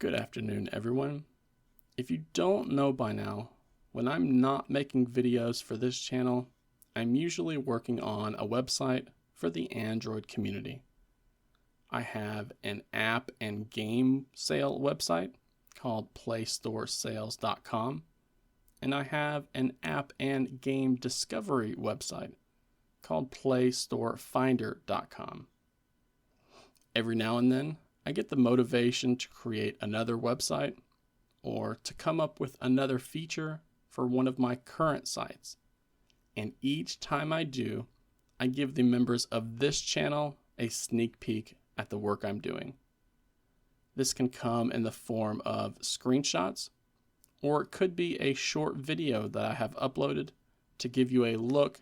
Good afternoon, everyone. If you don't know by now, when I'm not making videos for this channel, I'm usually working on a website for the Android community. I have an app and game sale website called PlayStoreSales.com, and I have an app and game discovery website called PlayStoreFinder.com. Every now and then, I get the motivation to create another website or to come up with another feature for one of my current sites. And each time I do, I give the members of this channel a sneak peek at the work I'm doing. This can come in the form of screenshots, or it could be a short video that I have uploaded to give you a look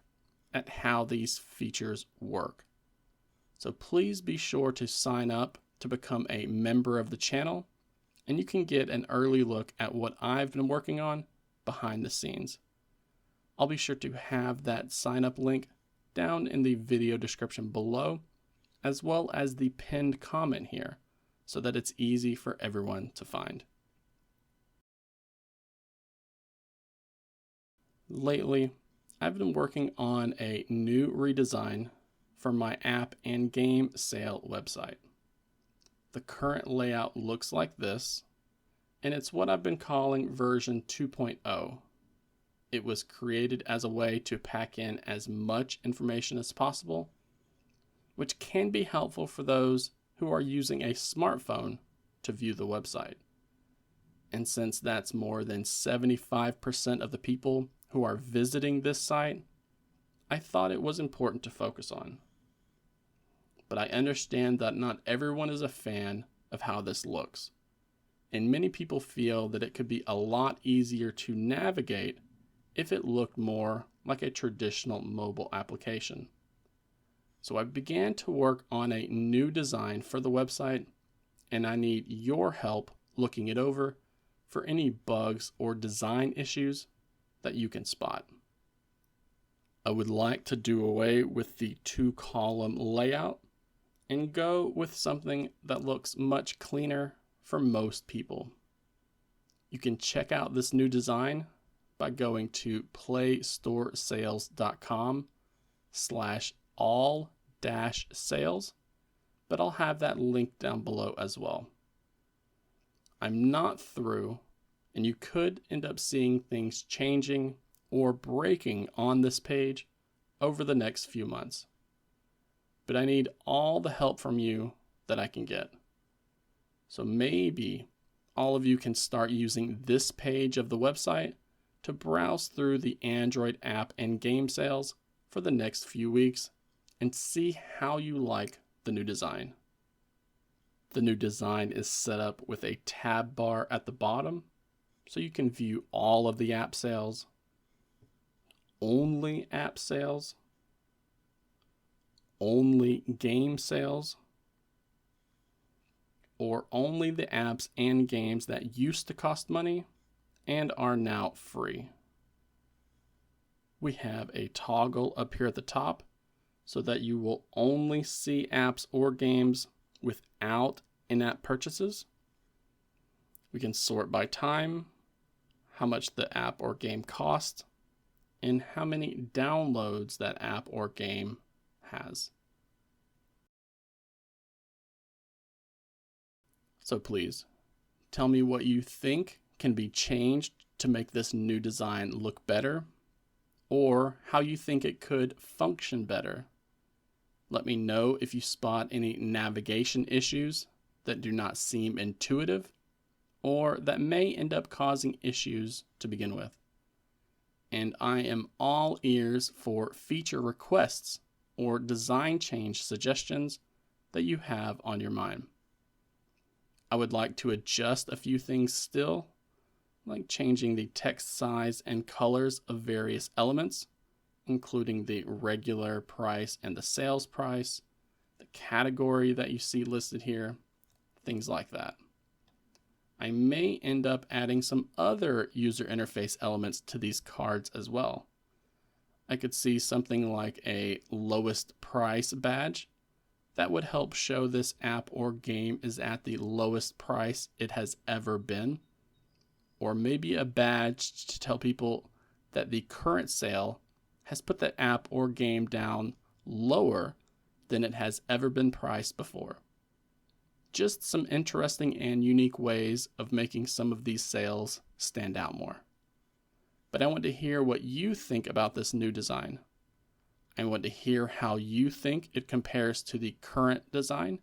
at how these features work. So please be sure to sign up to become a member of the channel, and you can get an early look at what I've been working on behind the scenes. I'll be sure to have that sign up link down in the video description below, as well as the pinned comment here, so that it's easy for everyone to find. Lately, I've been working on a new redesign for my app and game sale website. The current layout looks like this, and it's what I've been calling version 2.0. It was created as a way to pack in as much information as possible, which can be helpful for those who are using a smartphone to view the website. And since that's more than 75% of the people who are visiting this site, I thought it was important to focus on. But I understand that not everyone is a fan of how this looks, and many people feel that it could be a lot easier to navigate if it looked more like a traditional mobile application. So I began to work on a new design for the website, and I need your help looking it over for any bugs or design issues that you can spot. I would like to do away with the 2-column layout and go with something that looks much cleaner for most people. You can check out this new design by going to playstoresales.com/all-sales, but I'll have that link down below as well. I'm not through, and you could end up seeing things changing or breaking on this page over the next few months. But I need all the help from you that I can get. So maybe all of you can start using this page of the website to browse through the Android app and game sales for the next few weeks and see how you like the new design. The new design is set up with a tab bar at the bottom, so you can view all of the app sales, only app sales, only game sales, or only the apps and games that used to cost money and are now free. We have a toggle up here at the top so that you will only see apps or games without in-app purchases. We can sort by time, how much the app or game costs, and how many downloads that app or game has. So please, tell me what you think can be changed to make this new design look better, or how you think it could function better. Let me know if you spot any navigation issues that do not seem intuitive, or that may end up causing issues to begin with. And I am all ears for feature requests or design change suggestions that you have on your mind. I would like to adjust a few things still, like changing the text size and colors of various elements, including the regular price and the sales price, the category that you see listed here, things like that. I may end up adding some other user interface elements to these cards as well. I could see something like a lowest price badge that would help show this app or game is at the lowest price it has ever been. Or maybe a badge to tell people that the current sale has put the app or game down lower than it has ever been priced before. Just some interesting and unique ways of making some of these sales stand out more. But I want to hear what you think about this new design. I want to hear how you think it compares to the current design.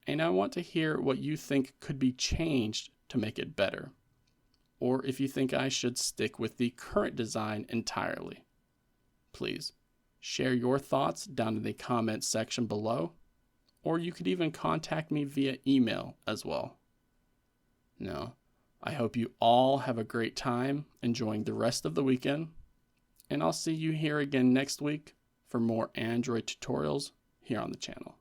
And I want to hear what you think could be changed to make it better. Or if you think I should stick with the current design entirely. Please share your thoughts down in the comments section below, or you could even contact me via email as well. Now, I hope you all have a great time enjoying the rest of the weekend, and I'll see you here again next week for more Android tutorials here on the channel.